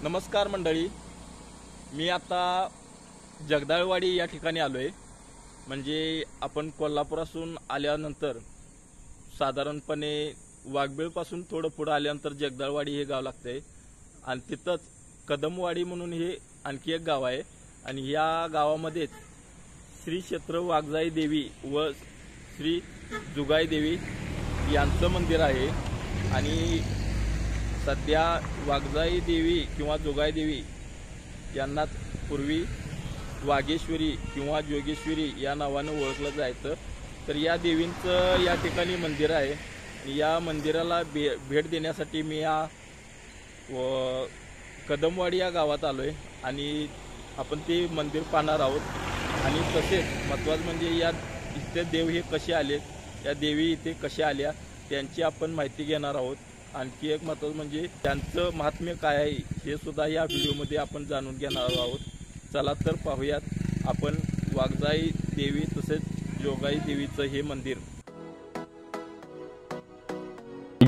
नमस्कार मंडळी, मी आता जगदाळवाडी या ठिकाणी आलो आहे। म्हणजे आपण कोल्हापुरातून आल्यानंतर साधारणपणे वाघबीळपासून थोडं पुढे आल्यानंतर जगदाळवाडी हे गाव लागते आणि तिथंच कदमवाडी म्हणून हे आणखी एक गाव आहे। आणि या गावामध्ये श्री क्षेत्र वाघजाई देवी व श्री जुगाई देवी यांचं मंदिर आहे। आणि सध्या वाघजाई देवी किंवा जोगाई देवी यांना पूर्वी वाघेश्वरी किंवा जोगेश्वरी या नावाने ओळखलं जायचं। तर या देवींचं या ठिकाणी मंदिर आहे। या मंदिराला भेट देण्यासाठी मी या कदमवाडी या गावात आलोय आणि आपण ते मंदिर पाहणार आहोत। आणि तसेच महत्त्वाचं म्हणजे या इथे देव हे कसे आले, या देवी इथे कशा आल्या त्यांची आपण माहिती घेणार आहोत। आणखी एक महत्त्वाचं म्हणजे त्यांचं महात्म्य काय आहे हे सुद्धा या व्हिडिओमध्ये आपण जाणून घेणार आहोत। चला तर पाहूयात आपण वाघजाई देवी तसेच जोगाई देवीचं हे मंदिर।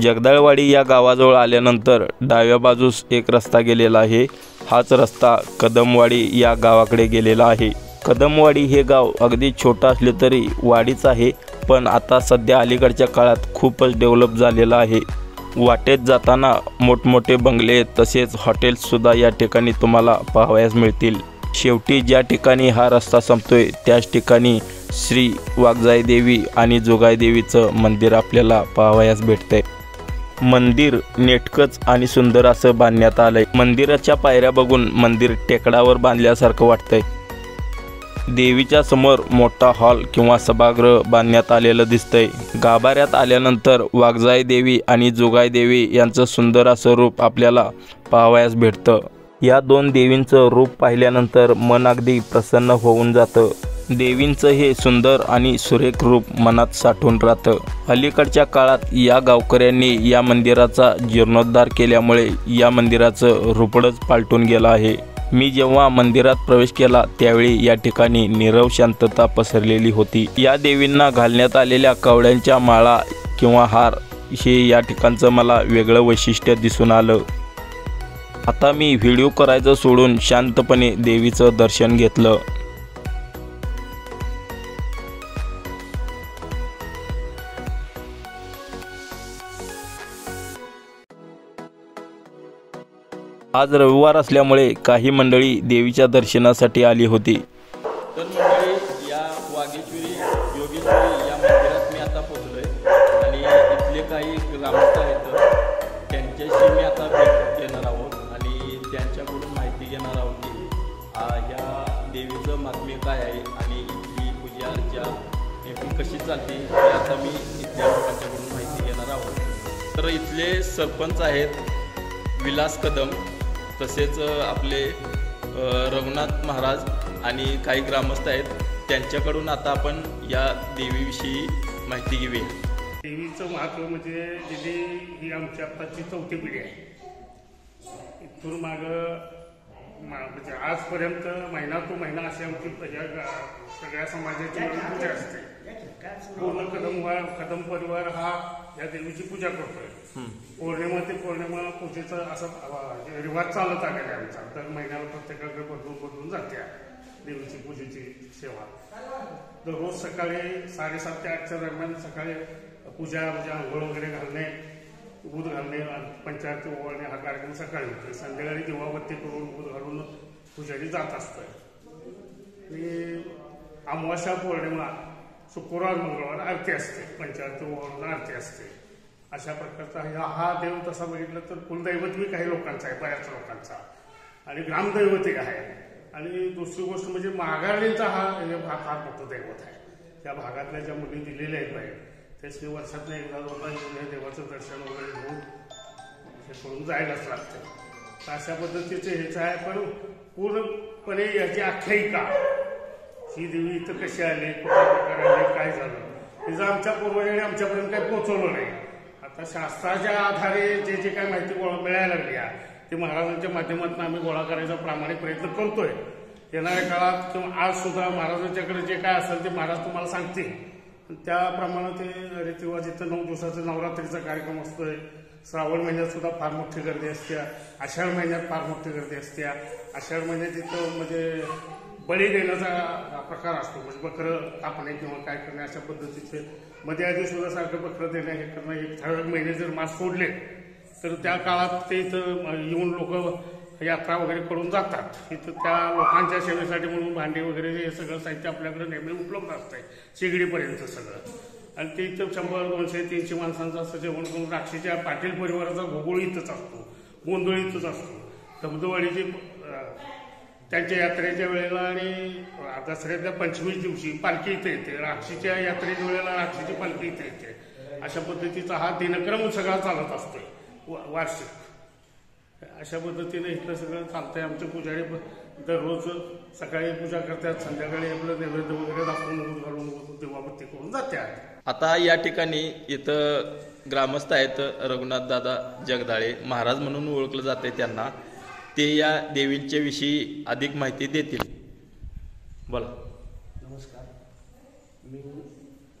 जगदाळवाडी या गावाजवळ आल्यानंतर डाव्या बाजूस एक रस्ता गेलेला आहे। हाच रस्ता कदमवाडी या गावाकडे गेलेला आहे। कदमवाडी हे गाव अगदी छोटं असले तरी वाडीच आहे, पण आता सध्या अलीकडच्या काळात खूपच डेव्हलप झालेलं आहे। वाटेत जाताना मोठमोठे बंगले तसेच हॉटेल्ससुद्धा या ठिकाणी तुम्हाला पाहावयास मिळतील। शेवटी ज्या ठिकाणी हा रस्ता संपतोय त्याच ठिकाणी श्री वाघजाई देवी आणि जोगाई देवीचं मंदिर आपल्याला पाहावयास भेटते। मंदिर नेटकंच आणि सुंदर असं बांधण्यात आलंय। मंदिराच्या पायऱ्या बघून मंदिर टेकडावर बांधल्यासारखं वाटतंय। देवीच्या समोर मोठा हॉल किंवा सभागृह बांधण्यात आलेलं दिसतंय। गाभाऱ्यात आल्यानंतर वाघजाई देवी आणि जोगाई देवी यांचं सुंदर असं रूप आपल्याला पाहावयास भेटतं। या दोन देवींचं रूप पाहिल्यानंतर मन अगदी प्रसन्न होऊन जातं। देवींचं हे सुंदर आणि सुरेख रूप मनात साठून राहतं। अलीकडच्या काळात या गावकऱ्यांनी या मंदिराचा जीर्णोद्धार केल्यामुळे या मंदिराचं रूपच पालटून गेलं आहे। मी जेव्हा मंदिरात प्रवेश केला त्यावेळी या ठिकाणी नीरव शांतता पसरलेली होती। या देवींना घालण्यात आलेल्या कवड्यांच्या माळा किंवा हार हे या ठिकाणचं मला वेगळं वैशिष्ट्य दिसून आलं। आता मी व्हिडिओ करायचं सोडून शांतपणे देवीचं दर्शन घेतलं। आज रविवार असल्यामुळे काही मंडळी देवीच्या दर्शनासाठी आली होती। तर मंडळी या वाघेश्वरी योगेश्वरी या मंदिरात मी आता पोहोचलोय आणि इथले काही ग्रामस्थ आहेत त्यांच्याशी मी आता भेट घेणार आहोत आणि त्यांच्याकडून माहिती घेणार आहोत की या देवीचं महात्म्य काय आहे आणि इथली पूजा अर्चा नेमकी कशी चालते हे आता मी इथल्या लोकांच्याकडून माहिती घेणार आहोत। तर इथले सरपंच आहेत विलास कदम, तसेच आपले रघुनाथ महाराज आणि काही ग्रामस्थ आहेत। त्यांच्याकडून आता आपण या देवीविषयी माहिती घेऊया। देवीचं महत्त्व म्हणजे दिदी ही आमची आत्ताची चौथी पिढी आहे। इथून मागं म्हणजे आजपर्यंत महिना तो महिना अशी आमची सगळ्या समाजाची पूजा असते। पूर्ण कदम परिवार हा या देवीची पूजा करतोय। पौर्णिमा ते पौर्णिमा पूजेचा असा रिवाज चालत आलेला आहे आमचा। दर महिन्याला प्रत्येकाकडे बदलून जाते देवीची पूजेची सेवा। दररोज सकाळी 7:30 ते 8च्या दरम्यान सकाळी पूजा म्हणजे आंघोळ वगैरे घालणे, दूध घालणे, पंचायत ओवाळणे हा कार्यक्रम सकाळी होतो। संध्याकाळी दिवाबत्ती करून दूध घालून पुजारी जात असतोय। आणि अमावास्या पौर्णिमा शुक्रवार मंगळवार आरती असते, पंचायत ओवाळून आरती असते। अशा प्रकारचा हा देव तसा बघितलं तर कुलदैवत बी काही लोकांचा आहे, बऱ्याच लोकांचा, आणि ग्रामदैवत एक आहे। आणि दुसरी गोष्ट म्हणजे माघारणींचा हा फार मोठं दैवत आहे। त्या भागातल्या ज्या मुली दिलेल्या आहेत बाहेर त्याची वर्षातनं एकदा दोनदा येऊन देवाचं दर्शन वगैरे घेऊन हे करून जायलाच लागतं। तर अशा पद्धतीचे हेच आहे। पण पूर्णपणे याची आख्यायिका ही देवी इथं कशी आली, कुठल्या प्रकारे आली, काय झालं तिचं आमच्या पूर्वजांनी आमच्यापर्यंत काही पोहोचवलं नाही। आता शास्त्राच्या आधारे जे काही माहिती मिळायला लागली आहे ते महाराजांच्या माध्यमातून आम्ही गोळा करायचा प्रामाणिक प्रयत्न करतोय। येणाऱ्या काळात किंवा आज सुद्धा महाराजांच्याकडे जे काय असेल ते महाराज तुम्हाला सांगतील। त्याप्रमाणे ते रीतिवाज इथं 9 दिवसाचा नवरात्रीचा कार्यक्रम असतोय। श्रावण महिन्यात सुद्धा फार मोठी गर्दी असते, आषाढ महिन्यात फार मोठी गर्दी असते. आषाढ महिन्यात तिथं म्हणजे बळी देण्याचा प्रकार असतो, म्हणजे बकरं कापणे किंवा काय करणे अशा पद्धतीचे. मध्ये आधी सुद्धा सारखं बकरं देणं हे करणं, एक ठराविक महिने जर मास सोडले तर त्या काळात ते इथं येऊन लोक यात्रा वगैरे करून जातात. इथं त्या लोकांच्या सेवेसाठी म्हणून भांडी वगैरे हे सगळं साहित्य आपल्याकडे नेहमी उपलब्ध असतंय, शेगडीपर्यंत सगळं. आणि ते इथं 100, 200, 300 माणसांचं असं जेवण करून राक्षीच्या पाटील परिवाराचा घोगोळ इथंच असतो, गोंधळ इथंच असतो. धबधवाडीची त्यांच्या यात्रेच्या वेळेला आणि दसऱ्याच्या 25 दिवशी पालखी इथे येते, राक्षीच्या यात्रेच्या वेळेला राक्षीची पालखी इथे येते. अशा पद्धतीचा हा दिनक्रम सगळा चालत असतोय वार्षिक. अशा पद्धतीने इथलं सगळं चालतंय. आमचे पुजारी दररोज सकाळी पूजा करतात, संध्याकाळी आपलं नैवेद्य वगैरे दाखवून घालून देवाबत्ती करून जातात. आता या ठिकाणी इथं ग्रामस्थ आहेत रघुनाथ दादा जगदाळे महाराज म्हणून ओळखलं जाते त्यांना. ते या देवींच्या विषयी अधिक माहिती देतील. बोला. नमस्कार, मी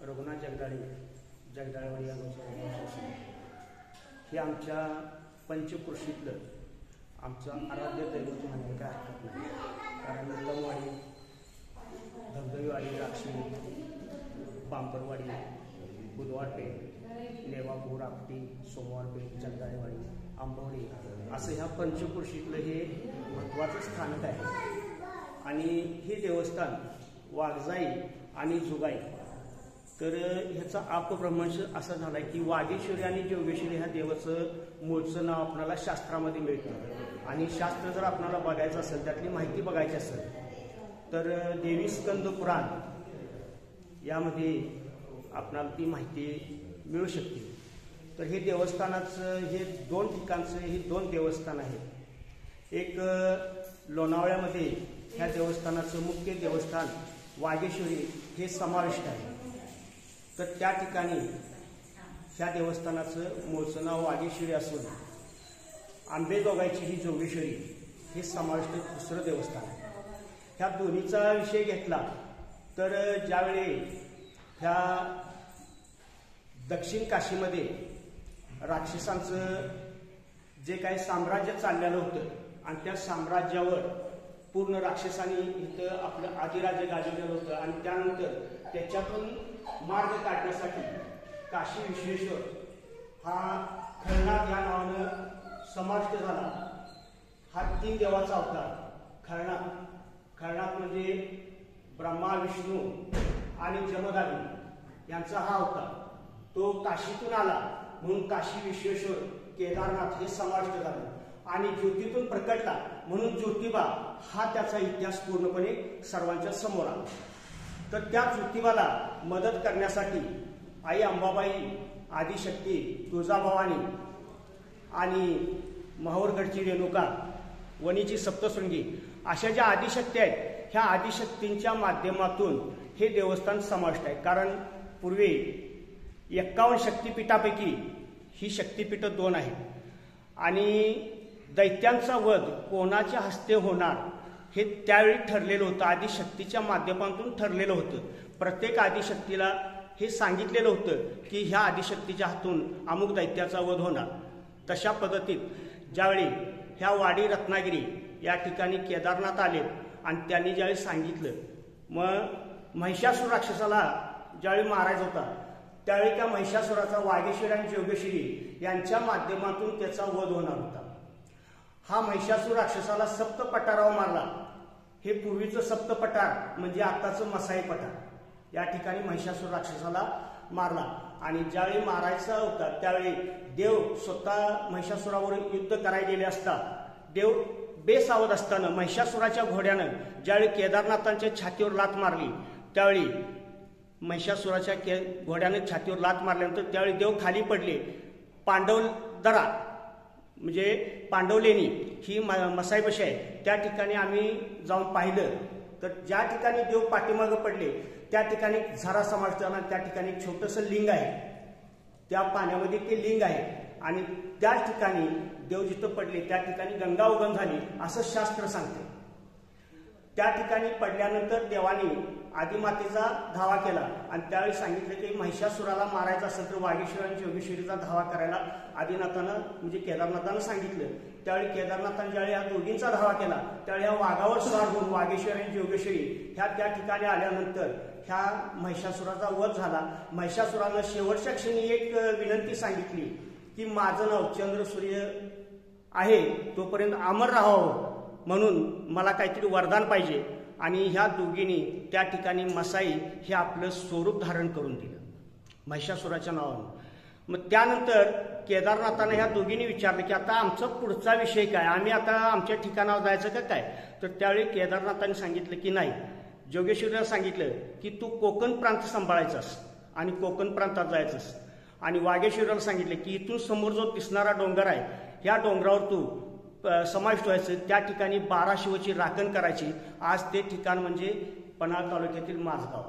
रघुनाथ जगदाळे, जगदाळेवाडी या गावचा. हे आमच्या पंचकृषीतलं आमचं आराध्य दैवत म्हणायला काय हरकत नाही. कारण कदमवाडी, धबधबेवाडी, राक्षी, बांबरवाडी, बुधवारपेठ, नेवापूर, आपटी, सोमवारपेठ, जगदाळेवाडी, आंबवडी असं ह्या पंचकृषीतलं हे महत्त्वाचं स्थानक आहे. आणि हे देवस्थान वाघजाई आणि जुगाई. तर ह्याचा अपभ्रंश असा झाला की वागेश्वरी आणि जोगेश्वरी ह्या देवाचं मूळचं नाव आपल्याला शास्त्रामध्ये मिळतं. आणि शास्त्र जर आपल्याला बघायचं असेल, त्यातली माहिती बघायची असेल तर देवी स्कंद पुराण यामध्ये आपणाला ती माहिती मिळू शकते. तर हे देवस्थानाचं हे 2 ठिकाणचं हे 2 देवस्थान आहेत. एक लोणावळ्यामध्ये ह्या देवस्थानाचं मुख्य देवस्थान वागेश्वरी हे समाविष्ट आहे. तर त्या ठिकाणी ह्या देवस्थानाचं मूळचं नाव वागेश्वरी असून आंबेजोगाईची ही जोगेश्वरी हे समाविष्ट दुसरं देवस्थान आहे. ह्या दोन्हीचा विषय घेतला तर ज्यावेळी ह्या दक्षिण काशीमध्ये राक्षसांचं जे काही साम्राज्य चाललेलं होतं आणि त्या साम्राज्यावर पूर्ण राक्षसांनी इथं आपलं अधिराज्य गाजवलेलं होतं. आणि त्यानंतर त्याच्यातून मार्ग काढण्यासाठी काशी विश्वेश्वर हा खळनाथ या नावानं समाविष्ट झाला. हा 3 देवाचा अवतार खळनाथ. खळनाथ म्हणजे ब्रह्मा, विष्णू आणि जमदग्नी यांचा हा अवतार. तो काशीतून आला म्हणून काशी विश्वेश्वर केदारनाथ हे समाविष्ट झालं. आणि ज्योतीतून प्रकटला म्हणून ज्योतिबा हा त्याचा इतिहास पूर्णपणे सर्वांच्या समोर आला. तर त्या ज्योतिबाला मदत करण्यासाठी आई अंबाबाई, आदिशक्ती, तुळजाभवानी आणि माहूरगडची रेणुका, वणीची सप्तशृंगी अशा ज्या आदिशक्ती आहेत, ह्या आदिशक्तींच्या माध्यमातून हे देवस्थान समाविष्ट आहे. कारण पूर्वी 51 शक्तिपीठापैकी ही शक्तिपीठं 2 आहेत. आणि दैत्यांचा वध कोणाच्या हस्ते होणार हे त्यावेळी ठरलेलं होतं, आदिशक्तीच्या माध्यमातून ठरलेलं होतं. प्रत्येक आदिशक्तीला हे सांगितलेलं होतं की ह्या आदिशक्तीच्या हातून अमुक दैत्याचा वध होणार. तशा पद्धतीत ज्यावेळी ह्या वाडी रत्नागिरी या ठिकाणी केदारनाथ आले आणि त्यांनी ज्यावेळी सांगितलं, मग महिषासूर राक्षसाला ज्यावेळी मारायचा होता त्यावेळी त्या महिषासुराचा वागेश्वरी आणि जोगेश्वरी यांच्या माध्यमातून त्याचा वध होणार होता. हा महिषासूर राक्षसाला सप्तपठारावर मारला. हे पूर्वीचं सप्तपठार म्हणजे आताचं मसाई पठार. या ठिकाणी महिषासूर राक्षसाला मारला. आणि ज्यावेळी मारायचा होता त्यावेळी देव स्वतः महिषासुरावर युद्ध करायला गेले असता देव बेसावध असताना महिषासुराच्या घोड्यानं ज्यावेळी केदारनाथांच्या छातीवर लात मारली, त्यावेळी महिषासुराच्या घोड्याने छातीवर लात मारल्यानंतर त्यावेळी देव खाली पडले. पांडवदरा म्हणजे पांडवलेणी ही मसाईपाशी आहे, त्या ठिकाणी आम्ही जाऊन पाहिलं तर ज्या ठिकाणी देव पाठीमागं पडले त्या ठिकाणी झरा समाविष्ट झाला. त्या ठिकाणी एक छोटंसं लिंग आहे, त्या पाण्यामध्ये ते लिंग आहे. आणि त्या ठिकाणी देव जिथं पडले त्या ठिकाणी गंगा उगम झाली असं शास्त्र सांगते. त्या ठिकाणी पडल्यानंतर देवाने आदिमातेचा धावा केला आणि त्यावेळी सांगितलं की महिषासुराला मारायचं असेल तर वागेश्वर आणि जोगेश्वरीचा धावा करायला आदिनाथानं म्हणजे केदारनाथानं सांगितलं. त्यावेळी केदारनाथानं ज्यावेळी ह्या दोघींचा धावा केला त्यावेळी ह्या वाघावर स्वार होऊन वागेश्वर आणि जोगेश्वरी ह्या त्या ठिकाणी आल्यानंतर ह्या महिषासुराचा वध झाला. महिषासुरानं शेवटच्या क्षणी एक विनंती सांगितली की माझं नाव चंद्रसूर्य आहे तोपर्यंत अमर राहावं म्हणून मला काहीतरी वरदान पाहिजे. आणि ह्या दोघींनी त्या ठिकाणी मसाई हे आपलं स्वरूप धारण करून दिलं महिषासुराच्या नावानं. मग त्यानंतर केदारनाथानं ह्या दोघींनी विचारलं की आता आमचा पुढचा विषय काय, आम्ही आता आमच्या ठिकाणावर जायचं का काय. तर त्यावेळी केदारनाथांनी सांगितलं की नाही, जोगेश्वरीला सांगितलं की तू कोकण प्रांत सांभाळायचास आणि कोकण प्रांतात जायचंस. आणि वागेश्वरीला सांगितलं की इथून समोर जो दिसणारा डोंगर आहे ह्या डोंगरावर तू समाविष्ट व्हायचं. त्या ठिकाणी 12 शिवची राखण करायची. आज ते ठिकाण म्हणजे पन्हाळ तालुक्यातील माझगाव.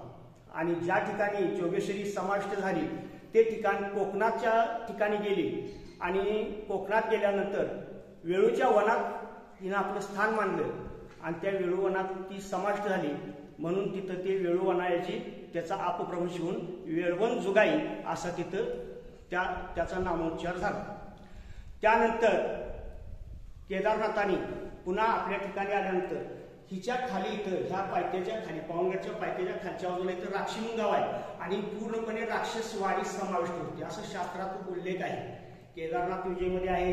आणि ज्या ठिकाणी जोगेश्वरी समाविष्ट झाली ते ठिकाण कोकणाच्या ठिकाणी गेली आणि कोकणात गेल्यानंतर वेळूच्या वनात हिनं आपलं स्थान मानलं आणि त्या वेळूवनात ती समाविष्ट झाली. म्हणून तिथं ते वेळूवनाची त्याचा अपभ्रंश होऊन वेळवण जुगाई असा तिथं त्याचा नामोच्चार झाला. त्यानंतर केदारनाथांनी पुन्हा आपल्या ठिकाणी आल्यानंतर हिच्या खाली इथं ह्या पायथ्याच्या खाली पावनगडच्या पायथ्याच्या खालच्या बाजूला इथं राक्षीमून गाव आहे आणि पूर्णपणे राक्षसवाडी समाविष्ट होते असं शास्त्रात उल्लेख आहे. केदारनाथ विजयमध्ये आहे,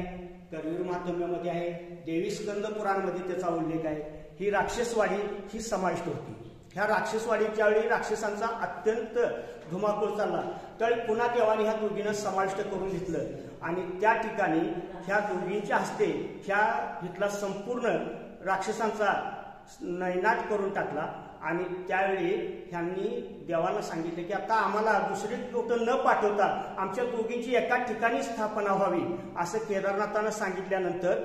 करवीर महात्म्यामध्ये आहे, देवी स्कंद पुराणमध्ये त्याचा उल्लेख आहे. ही राक्षसवाडी ही समाविष्ट होती. ह्या राक्षसवाडीच्या वेळी राक्षसांचा अत्यंत धुमाकूळ चालला त्यावेळी पुन्हा देवाने ह्या दोघींना समाविष्ट करून घेतलं आणि त्या ठिकाणी ह्या दोघींच्या हस्ते इथला संपूर्ण राक्षसांचा नैनाट करून टाकला. आणि त्यावेळी ह्यांनी देवाला सांगितले की आता आम्हाला दुसरे लोक न पाठवता आमच्या दोघींची एकाच ठिकाणी स्थापना व्हावी असं केदारनाथानं सांगितल्यानंतर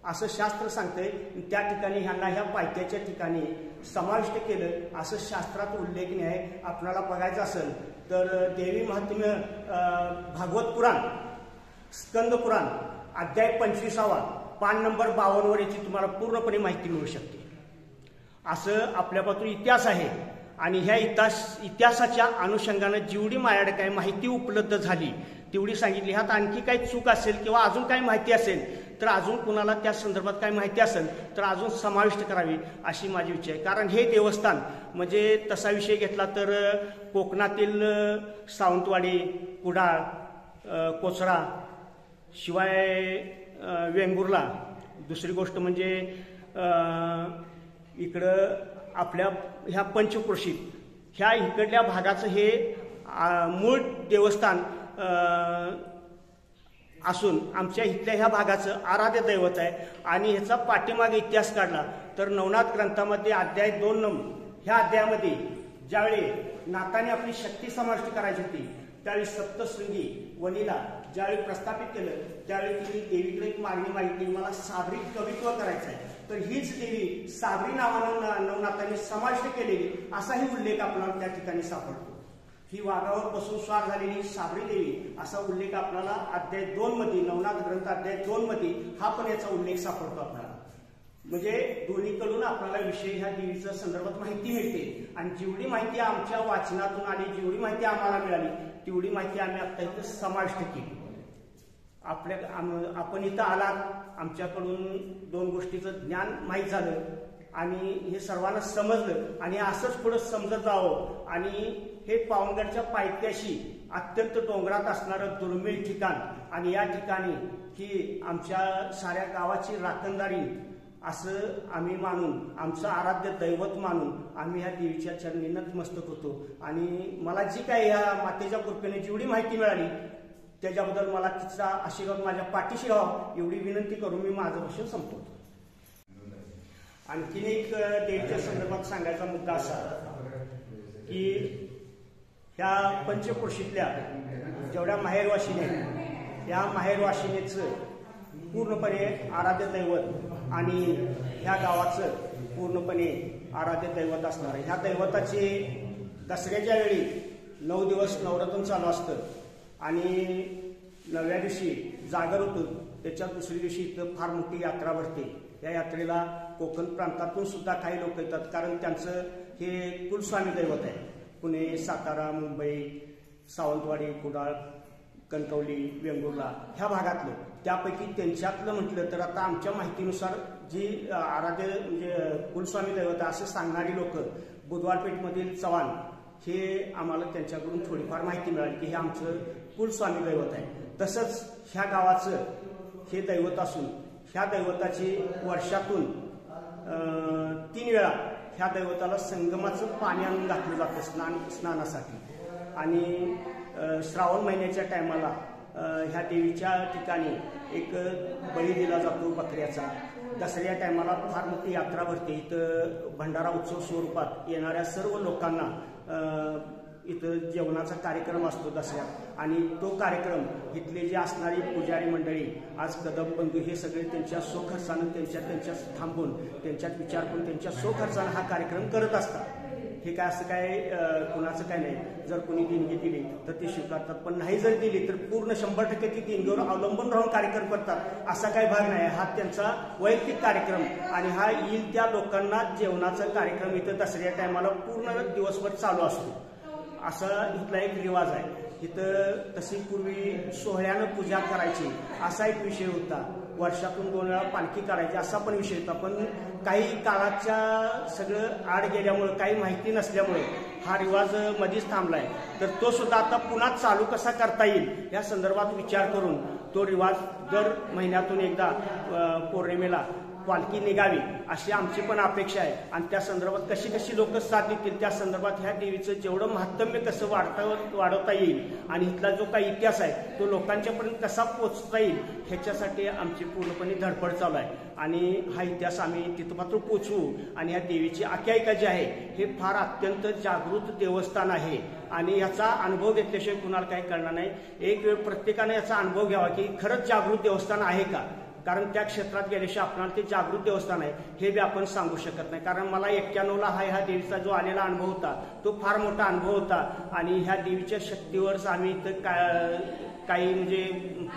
असं शास्त्र सांगतंय त्या ठिकाणी ह्यांना ह्या पायथ्याच्या ठिकाणी समाविष्ट केलं असं शास्त्रात उल्लेखनीय आहे. आपल्याला बघायचं असेल तर देवी महात्म्य भागवत पुराण स्कंद पुराण अध्याय 25 पान नंबर 52 याची तुम्हाला पूर्णपणे माहिती मिळू शकते. असं आपल्यापासून इतिहास आहे आणि ह्या इतिहासाच्या अनुषंगानं जेवढी माझ्याकडे काही माहिती उपलब्ध झाली तेवढी सांगितली. ह्यात आणखी काही चूक असेल किंवा अजून काही माहिती असेल तर अजून कुणाला त्या संदर्भात काही माहिती असेल तर अजून समाविष्ट करावी अशी माझी इच्छा आहे. कारण हे देवस्थान म्हणजे तसा विषय घेतला तर कोकणातील सावंतवाडी, कुडाळ, कोचरा शिवाय वेंगुर्ला, दुसरी गोष्ट म्हणजे इकडं आपल्या ह्या पंचक्रोशीत ह्या इकडल्या भागाचं हे मूळ देवस्थान असून आमच्या इथल्या ह्या भागाचं आराध्य दैवत आहे. आणि ह्याचा पाठीमागे इतिहास काढला तर नवनाथ ग्रंथामध्ये अध्याय 2 ह्या अध्यायामध्ये ज्यावेळी नाथाने आपली शक्ती समाविष्ट करायची होती त्यावेळी सप्तशृंगी वनीला ज्यावेळी प्रस्थापित केलं त्यावेळी तिने देवीकडे एक मागणी मागितली, मला साबरी कवित्व करायचं आहे. तर हीच देवी साबरी नावानं नवनाथाने समाविष्ट केलेली असाही उल्लेख आपल्याला त्या ठिकाणी सापडतो. ही वाघावर बसून स्वार झालेली साबरी देवी असा उल्लेख आपल्याला अध्याय 2 मध्ये नवनाथ ग्रंथ अध्याय 2 मध्ये हा पण याचा उल्लेख सापडतो आपल्याला. म्हणजे दोन्हीकडून आपल्याला विषय ह्या देवीच्या संदर्भात माहिती मिळते आणि जेवढी माहिती आमच्या वाचनातून आली, जेवढी माहिती आम्हाला मिळाली तेवढी माहिती आम्ही आता इथं समाविष्ट केली. आपण इथं आलात, आमच्याकडून 2 गोष्टीचं ज्ञान माहीत झालं आणि हे सर्वांना समजलं आणि असंच पुढं समजत जावं. आणि हे पावनगडच्या पायथ्याशी अत्यंत डोंगरात असणारं दुर्मिळ ठिकाण आणि या ठिकाणी ही आमच्या साऱ्या गावाची राखणदारी असं आम्ही मानून आमचं आराध्य दैवत मानून आम्ही ह्या देवीच्या चरणी नतमस्तक होतो. आणि मला जी काही ह्या मातेच्या कृपेने जेवढी माहिती मिळाली त्याच्याबद्दल मला तिचा आशीर्वाद माझ्या पाठीशी राहावा एवढी विनंती करून मी माझं भाषण संपवतो. आणखीन एक देवीच्या संदर्भात सांगायचा मुद्दा असा की ह्या पंचक्रोशीतल्या जेवढ्या माहेरवाशिनी आहेत या माहेरवाशिनीचं पूर्णपणे आराध्य दैवत आणि ह्या गावाचं पूर्णपणे आराध्य दैवत असणार आहे. ह्या दैवताचे दसऱ्याच्या वेळी 9 दिवस नवरात्र चालू असतं आणि 9व्या दिवशी जागर होतं. त्याच्या दुसऱ्या दिवशी इथं फार मोठी यात्रा भरते या यात्रेला कोकण प्रांतातून सुद्धा काही लोक येतात, कारण त्यांचं हे कुलस्वामी दैवत आहे. पुणे, सातारा, मुंबई, सावंतवाडी, कुडाळ, कणकवली, वेंगुर्ला ह्या भागातलं. त्यापैकी त्यांच्यातलं म्हटलं तर आता आमच्या माहितीनुसार जी आराध्य म्हणजे कुलस्वामी दैवत असं सांगणारी लोक बुधवारपेठमधील चव्हाण हे आम्हाला त्यांच्याकडून थोडीफार माहिती मिळाली की हे आमचं कुलस्वामी दैवत आहे. तसंच ह्या गावाचं हे दैवत असून ह्या दैवताची वर्षातून 3 वेळा ह्या दैवताला संगमाचं पाणी आणून घातलं जातं स्नानासाठी. आणि श्रावण महिन्याच्या टायमाला ह्या देवीच्या ठिकाणी एक बळी दिला जातो बकऱ्याचा. दसऱ्या टायमाला फार मोठी यात्रा भरते. इथं भंडारा उत्सव स्वरूपात येणाऱ्या सर्व लोकांना इथं जेवणाचा कार्यक्रम असतो दसऱ्यात. आणि तो कार्यक्रम इथले जे असणारी पुजारी मंडळी, आज कदम बंधू हे सगळे त्यांच्या स्वखर्चानं त्यांच्या थांबून त्यांच्यात विचार करून त्यांच्या स्वखर्चानं हा कार्यक्रम करत असतात. हे काय असं काय कुणाचं काय नाही. जर कोणी देणगी दिली तर ती स्वीकारतात, पण नाही जर दिली तर पूर्ण 100% ती देणगीवर अवलंबून राहून कार्यक्रम करतात. असा काही भाग नाही. हा त्यांचा वैयक्तिक कार्यक्रम आणि हा येईल त्या लोकांना जेवणाचा कार्यक्रम इथं दसऱ्या टायमाला पूर्ण दिवसभर चालू असतो. असा इथला एक रिवाज आहे. इथं तशी पूर्वी सोहळ्यानं पूजा करायची असा एक विषय होता. वर्षातून 2 वेळा पालखी काढायची असा पण विषय होता. पण काही काळाच्या सगळं आड गेल्यामुळे, काही माहिती नसल्यामुळे हा रिवाज मधीच थांबलाय. तर तो सुद्धा आता पुन्हा चालू कसा करता येईल या संदर्भात विचार करून तो रिवाज दर महिन्यातून एकदा पौर्णिमेला पालखी निघावी अशी आमची पण अपेक्षा आहे. आणि त्या संदर्भात कशी कशी लोक साथ देतील त्या संदर्भात ह्या देवीचं जेवढं महात्म्य कसं वाढवता येईल आणि इथला जो काही इतिहास आहे तो लोकांच्यापर्यंत कसा पोचता येईल ह्याच्यासाठी आमची पूर्णपणे धडपड चालू आहे. आणि हा इतिहास आम्ही तिथपात्र पोचवू. आणि ह्या देवीची आख्यायिका जी आहे हे फार अत्यंत जागृत देवस्थान आहे. आणि याचा अनुभव घेतल्याशिवाय कुणाला काही कळणार नाही. एक वेळ प्रत्येकाने याचा अनुभव घ्यावा की खरंच जागृत देवस्थान आहे का. कारण त्या क्षेत्रात गेल्याशिवाय आपल्याला ते जागृत देवस्थान आहे हे बी आपण सांगू शकत नाही. कारण मला 91ला ह्या देवीचा जो आलेला अनुभव होता तो फार मोठा अनुभव होता. आणि ह्या देवीच्या शक्तीवरच आम्ही इथं काही म्हणजे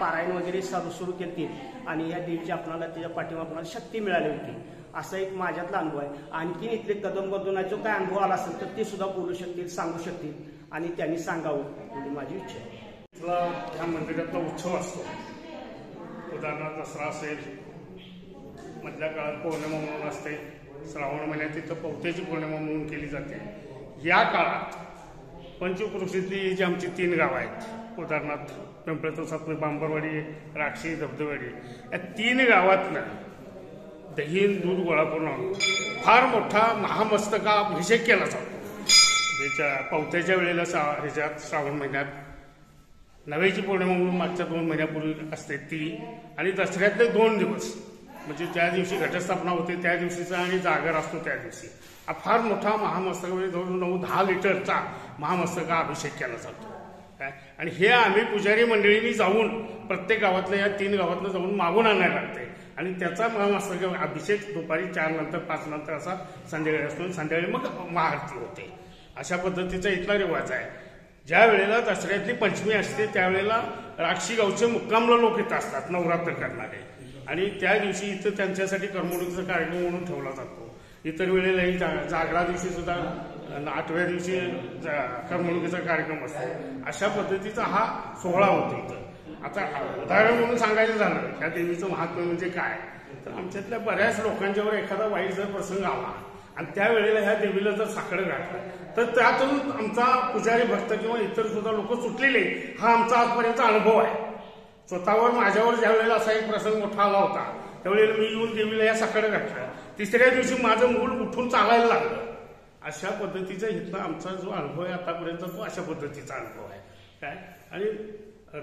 पारायण वगैरे सुरू केली आणि ह्या देवीची आपल्याला त्याच्या पाठीमागे आपल्याला शक्ती मिळाली होती. असा एक माझ्यातला अनुभव आहे. आणखीन इथले कदमबंधूंना जो काय अनुभव आला असेल तर ते सुद्धा बोलू शकतील, सांगू शकतील आणि त्यांनी सांगावं एवढी माझी इच्छा आहे. ह्या मंदिरातला उत्सव असतो. उदाहरणार्थ दसरा असेल, मधल्या काळात पौर्णिमा म्हणून असते, श्रावण महिन्यात तिथं पौतेची पौर्णिमा म्हणून केली जाते. या काळात पंचक्रोशीतली जी आमची 3 गावं आहेत, उदाहरणार्थ पिंपळेतर, सातपूर, बांबरवाडी, राक्षी, धबधबवाडी, या 3 गावातनं दही दूध गोळा करून आणून फार मोठा महामस्तकाभिषेक केला जातो. ज्याच्या पौत्याच्या वेळेला ह्याच्यात श्रावण महिन्यात नव्याची पौर्णिमा म्हणून मागच्या 2 महिन्यापूर्वी असते ती. आणि दसऱ्यातले 2 दिवस म्हणजे ज्या दिवशी घटस्थापना होते त्या दिवशीचा आणि जागर असतो त्या दिवशी हा फार मोठा महामस्तक म्हणजे जवळजवळ 9-10 लिटरचा महामस्तका अभिषेक केला जातो. आणि हे आम्ही पुजारी मंडळींनी जाऊन प्रत्येक गावातल्या या 3 गावातनं जाऊन मागून आणायला लागते. आणि त्याचा महामस्तक अभिषेक दुपारी 4 नंतर 5 नंतर असा संध्याकाळी असतो. संध्याकाळी मग महाआरती होते. अशा पद्धतीचा इथला रिवाज आहे. ज्या वेळेला दसऱ्यातली पंचमी असते त्यावेळेला राक्षी गावचे मुक्कामला लोक येत असतात नवरात्र करणारे. आणि त्या दिवशी इथं त्यांच्यासाठी करमणुकीचा कार्यक्रम म्हणून ठेवला जातो. इतर वेळेलाही जागरा दिवशी सुद्धा 8व्या दिवशी करमणुकीचा कार्यक्रम असतो. अशा पद्धतीचा हा सोहळा होतो इथं. आता उदाहरण म्हणून सांगायचं झालं ह्या देवीचं महात्म्य म्हणजे काय तर आमच्यातल्या बऱ्याच लोकांच्यावर एखादा वाईट जर प्रसंग आला आणि त्यावेळेला ह्या देवीला जर साकडं घातलं तर त्यातून आमचा पुजारी भक्त किंवा इतर सुद्धा लोक सुटलेले हा आमचा आजपर्यंतचा अनुभव आहे. स्वतःवर माझ्यावर ज्या वेळेला असा एक प्रसंग मोठा आला होता त्यावेळेला मी येऊन देवीला या साकडं घातलं. 3ऱ्या दिवशी माझं मूल उठून चालायला लागलं. अशा पद्धतीचा इथला आमचा जो अनुभव आहे आतापर्यंत तो अशा पद्धतीचा अनुभव आहे काय. आणि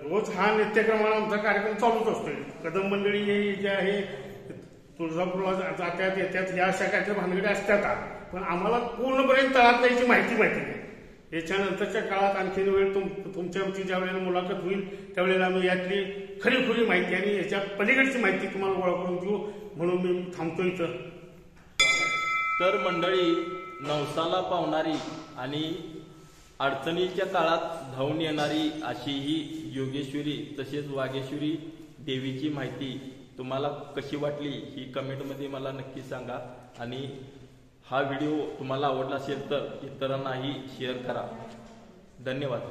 रोज हा नित्यक्रमाने आमचा कार्यक्रम चालूच असतोय. कदम मंडळी हे जे आहे तुळजापूरला जात्यात येत्यात या अशा काहीतरी भानगड्या असतात. पण आम्हाला पूर्णपणे तळात याची माहिती नाही. याच्यानंतरच्या काळात आणखीन वेळ तुमच्या आमची ज्या वेळेला मुलाखत होईल त्यावेळेला आम्ही यातली खरीखुरी माहिती आणि याच्या पलीकडची माहिती तुम्हाला गोळा करून देऊ म्हणून मी थांबतो इथं. तर मंडळी, नवसाला पावणारी आणि अडचणीच्या काळात धावून येणारी अशी ही योगेश्वरी तसेच वागेश्वरी देवीची माहिती तुम्हाला कशी वाटली ही कमेंटमध्ये मला नक्की सांगा आणि हा व्हिडिओ तुम्हाला आवडला असेल तर इतरांनाही शेअर करा. धन्यवाद.